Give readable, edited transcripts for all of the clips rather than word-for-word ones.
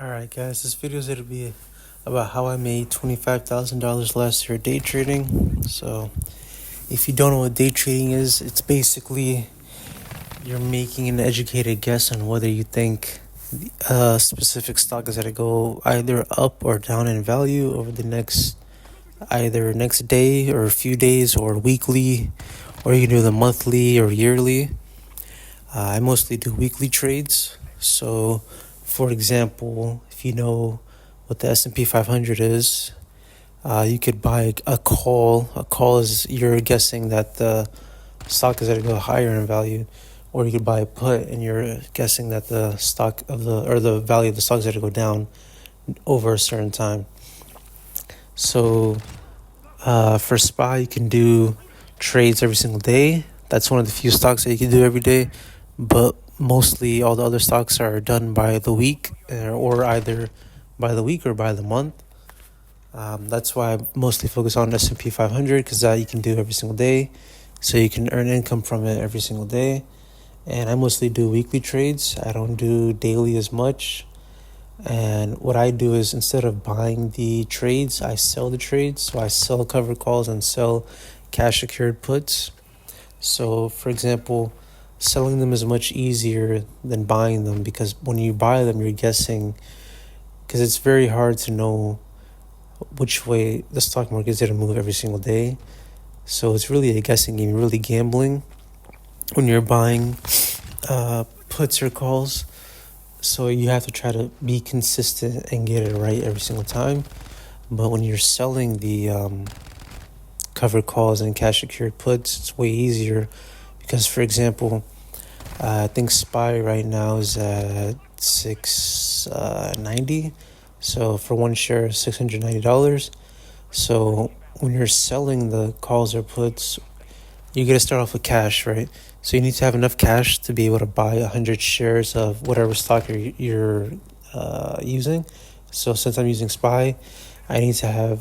Alright guys, this video is going to be about how I made $25,000 last year day trading. So if you don't know what day trading is, it's basically you're making an educated guess on whether you think a specific stock is going to go either up or down in value over the next day or a few days or weekly, or you can do the monthly or yearly. I mostly do weekly trades. So for example, if you know what the S&P 500 is, you could buy a call. A call is you're guessing that the stock is going to go higher in value, or you could buy a put and you're guessing that the stock of the value of the stock is going to go down over a certain time. So for SPY, you can do trades every single day. That's one of the few stocks that you can do every day, but mostly all the other stocks are done by the week, or either by the week or by the month. That's why I mostly focus on S&P 500, because that you can do every single day, so you can earn income from it every single day. And I mostly do weekly trades. I don't do daily as much. And what I do is, instead of buying the trades, I sell the trades. So I sell covered calls and sell cash secured puts. So for example, selling them is much easier than buying them, because when you buy them, you're guessing, because it's very hard to know which way the stock market is going to move every single day. So it's really a guessing game, really gambling when you're buying puts or calls. So you have to try to be consistent and get it right every single time. But when you're selling the covered calls and cash secured puts, it's way easier, because for example, I think SPY right now is at $690. So for one share, $690. So when you're selling the calls or puts, you got to start off with cash, right? So you need to have enough cash to be able to buy 100 shares of whatever stock you're using. So since I'm using SPY, I need to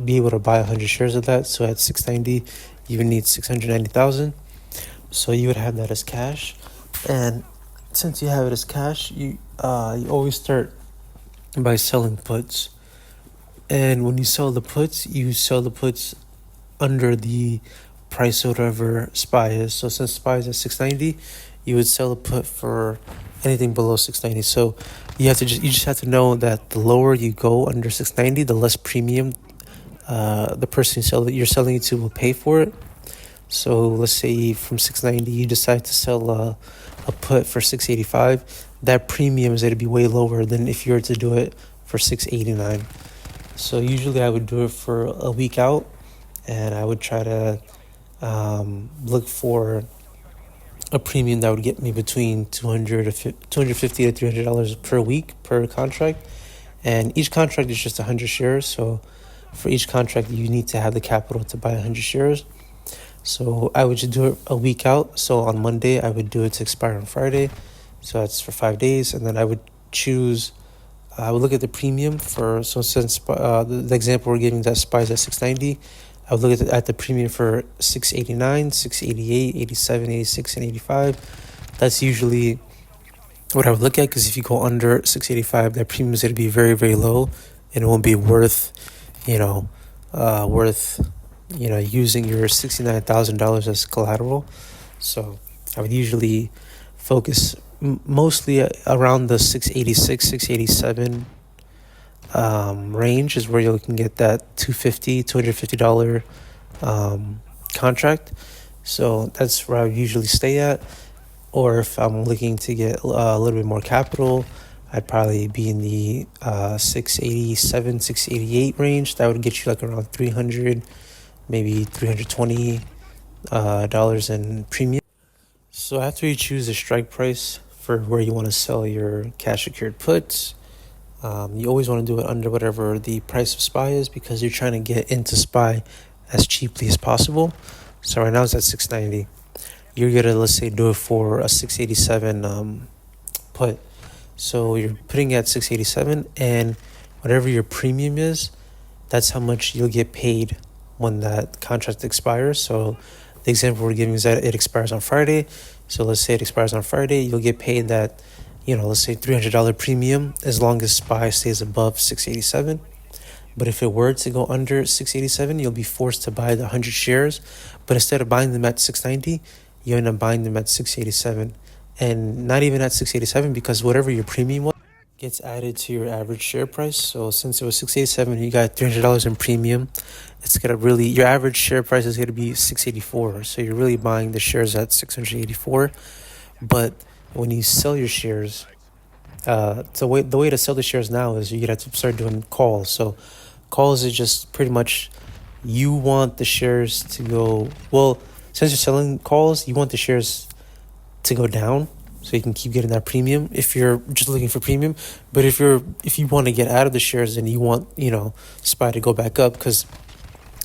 be able to buy 100 shares of that. So at 690, you would need 690,000. So you would have that as cash. And since you have it as cash, you always start by selling puts. And when you sell the puts, under the price of whatever SPY is. So since SPY is at 690, you would sell a put for anything below 690. So you just have to know that the lower you go under 690, the less premium the person you're selling it to will pay for it. So let's say from 690 you decide to sell a put for 685. That premium is going to be way lower than if you were to do it for 689. So usually I would do it for a week out, and I would try to look for a premium that would get me between $250 to $300 per week per contract. And each contract is just 100 shares. So for each contract, you need to have the capital to buy 100 shares. So I would just do it a week out. So on Monday, I would do it to expire on Friday. So that's for 5 days. And then I would look at the premium since the example we're giving, that SPY is at 690, I would look at the premium for 689, 688, 87, 86, and 85. That's usually what I would look at, because if you go under 685, that premium is going to be very, very low, and it won't be worth using your $69,000 as collateral. So I would usually focus mostly around the 686, 687 range is where you can get that $250 contract. So that's where I would usually stay at. Or if I'm looking to get a little bit more capital, I'd probably be in the 687, 688 range. That would get you like around 300, maybe $320 in premium. So after you choose a strike price for where you want to sell your cash secured puts, you always want to do it under whatever the price of SPY is, because you're trying to get into SPY as cheaply as possible. So right now it's at 690. You're going to, let's say, do it for a 687 put. So you're putting at 687, and whatever your premium is, that's how much you'll get paid when that contract expires. So the example we're giving is that it expires on Friday. So let's say it expires on Friday, you'll get paid that let's say $300 premium as long as SPY stays above 687. But if it were to go under 687, you'll be forced to buy the 100 shares. But instead of buying them at 690, you end up buying them at 687. And not even at 687, because whatever your premium was gets added to your average share price. So since it was 687, you got $300 in premium. It's gonna really, your average share price is gonna be 684. So you're really buying the shares at 684. But when you sell your shares, the way to sell the shares now is you have to start doing calls. So calls is just pretty much you want the shares to go, well, since you're selling calls, you want the shares to go down so you can keep getting that premium if you're just looking for premium. But if you want to get out of the shares and you want, SPY to go back up, because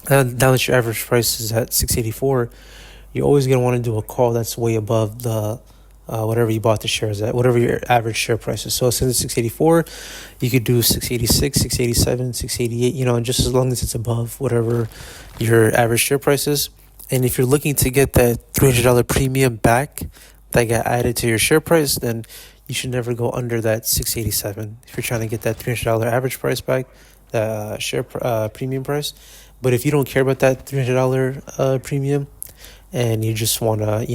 now that your average price is at 684, you're always going to want to do a call that's way above the whatever you bought the shares at, whatever your average share price is. So since it's 684, you could do 686, 687, 688, just as long as it's above whatever your average share price is. And if you're looking to get that $300 premium back that got added to your share price, then you should never go under that 687 if you're trying to get that $300 average price back, the share premium price. But if you don't care about that $300 premium and you just want to,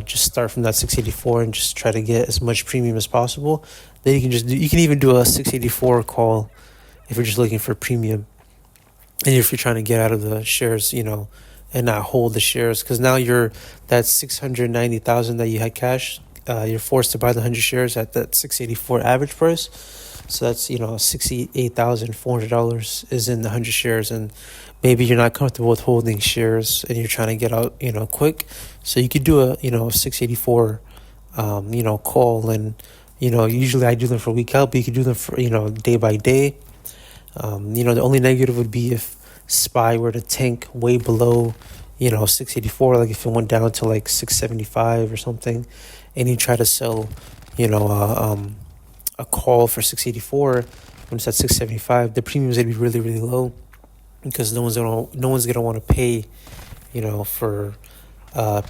just start from that 684 and just try to get as much premium as possible, then you can even do a 684 call if you're just looking for premium. And if you're trying to get out of the shares, and not hold the shares, because now that 690,000 that you had cash, you're forced to buy the 100 shares at that 684 average price. So that's $68,400 is in the 100 shares, and maybe you're not comfortable with holding shares and you're trying to get out quick. So you could do a 684 call, and usually I do them for week out, but you could do them for day by day. The only negative would be if SPY were to tank way below 684, like if it went down to like 675 or something, and you try to sell a call for 684 when it's at 675, the premiums would be really, really low, because no one's gonna want to pay for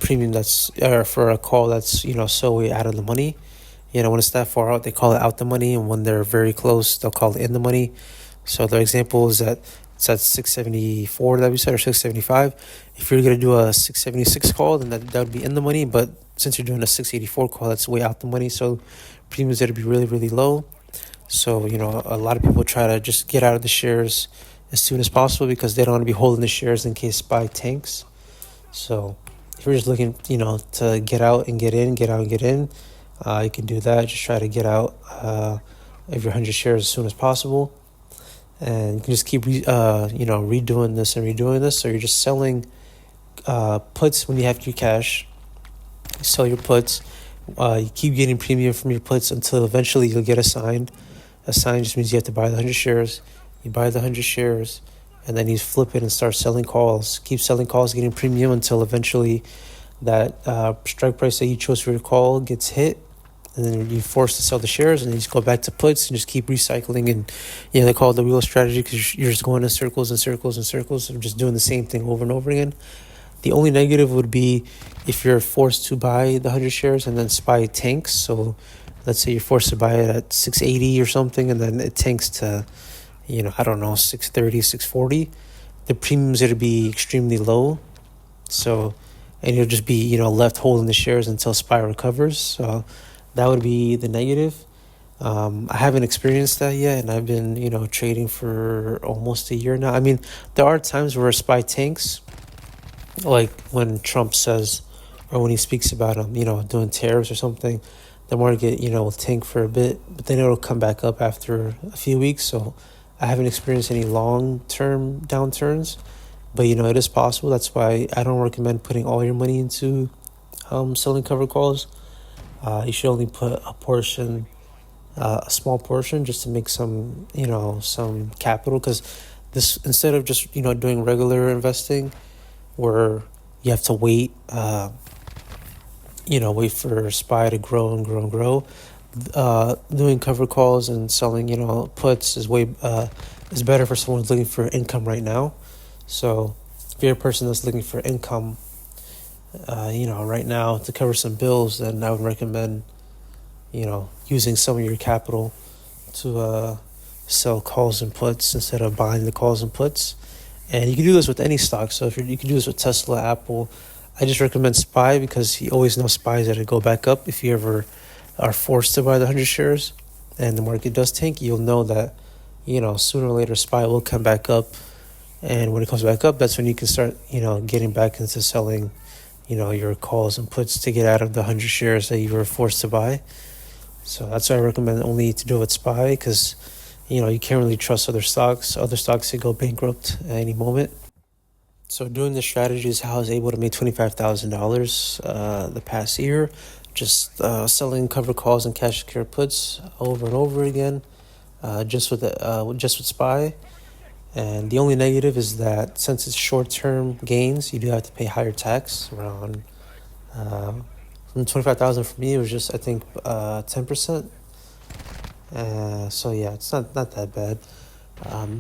premium that's, or for a call that's so way out of the money. When it's that far out, they call it out the money, and when they're very close, they'll call it in the money. So the example is that it's at 674 that we said, or 675. If you're going to do a 676 call, then that would be in the money. But since you're doing a 684 call, that's way out the money. So premiums are going to be really, really low. So, a lot of people try to just get out of the shares as soon as possible because they don't want to be holding the shares in case SPY tanks. So if you're just looking, to get out and get in, you can do that. Just try to get out of your 100 shares as soon as possible. And you can just keep, redoing this. So you're just selling puts when you have your cash. You sell your puts. You keep getting premium from your puts until eventually you'll get assigned. Assigned just means you have to buy the 100 shares. You buy the 100 shares, and then you flip it and start selling calls. Keep selling calls, getting premium until eventually that strike price that you chose for your call gets hit. And then you're forced to sell the shares, and then you just go back to puts and just keep recycling. And they call it the wheel strategy, because you're just going in circles and circles and circles and just doing the same thing over and over again. The only negative would be if you're forced to buy the 100 shares and then SPY tanks. So let's say you're forced to buy it at 680 or something, and then it tanks to 630, 640. The premium's going to be extremely low. So, and you'll just be left holding the shares until SPY recovers. So that would be the negative. I haven't experienced that yet, and I've been, trading for almost a year now. I mean, there are times where SPY tanks, like when Trump says, or when he speaks about doing tariffs or something, the market, will tank for a bit, but then it'll come back up after a few weeks. So I haven't experienced any long-term downturns, but, it is possible. That's why I don't recommend putting all your money into selling cover calls. You should only put a small portion, just to make some capital. Because this, instead of just doing regular investing, where you have to wait, wait for SPY to grow and grow and grow. Doing cover calls and selling puts is better for someone who's looking for income right now. So if you're a person that's looking for income, right now to cover some bills, then I would recommend, using some of your capital to sell calls and puts instead of buying the calls and puts. And you can do this with any stock. So if you can do this with Tesla, Apple. I just recommend SPY because you always know SPY is going to go back up. If you ever are forced to buy the 100 shares and the market does tank, you'll know that, sooner or later SPY will come back up. And when it comes back up, that's when you can start, getting back into selling, your calls and puts to get out of the 100 shares that you were forced to buy. So that's why I recommend only to do it with SPY because, you can't really trust other stocks. Other stocks could go bankrupt at any moment. So doing this strategy is how I was able to make $25,000 the past year, just selling covered calls and cash secure puts over and over again, just with SPY. And the only negative is that since it's short-term gains, you do have to pay higher tax around $25,000 for me. It was just I think 10%. So yeah, it's not that bad.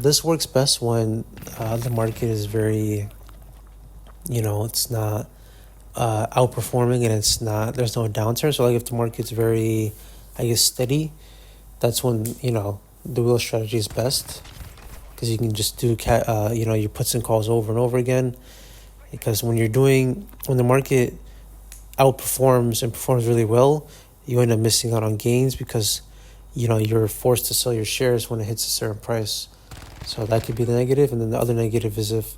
This works best when the market is very, it's not outperforming and there's no downturn. So like if the market's very, steady, that's when, the wheel strategy is best because you can just do, your puts and calls over and over again. Because when the market outperforms and performs really well, you end up missing out on gains because you're forced to sell your shares when it hits a certain price. So that could be the negative. And then the other negative is if,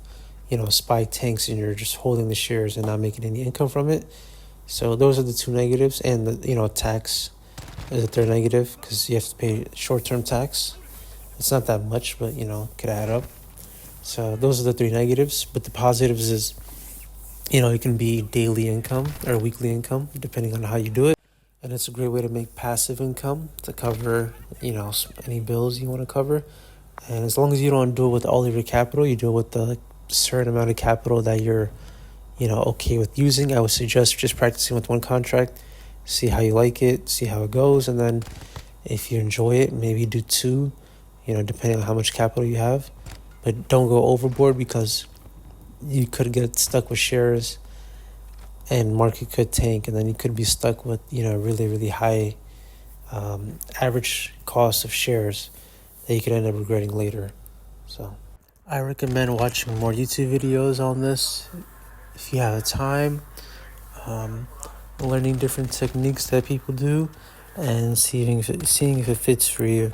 SPY tanks and you're just holding the shares and not making any income from it. So those are the two negatives. And, tax is a third negative because you have to pay short-term tax. It's not that much, but, could add up. So those are the three negatives. But the positives is, it can be daily income or weekly income, depending on how you do it. And it's a great way to make passive income to cover, any bills you want to cover. And as long as you don't do it with all of your capital, you do it with the certain amount of capital that you're, okay with using. I would suggest just practicing with one contract, see how you like it, see how it goes. And then if you enjoy it, maybe do two, depending on how much capital you have. But don't go overboard because you could get stuck with shares and market could tank, and then you could be stuck with really, really high average cost of shares that you could end up regretting later. So I recommend watching more YouTube videos on this if you have the time, learning different techniques that people do and seeing if it fits for you.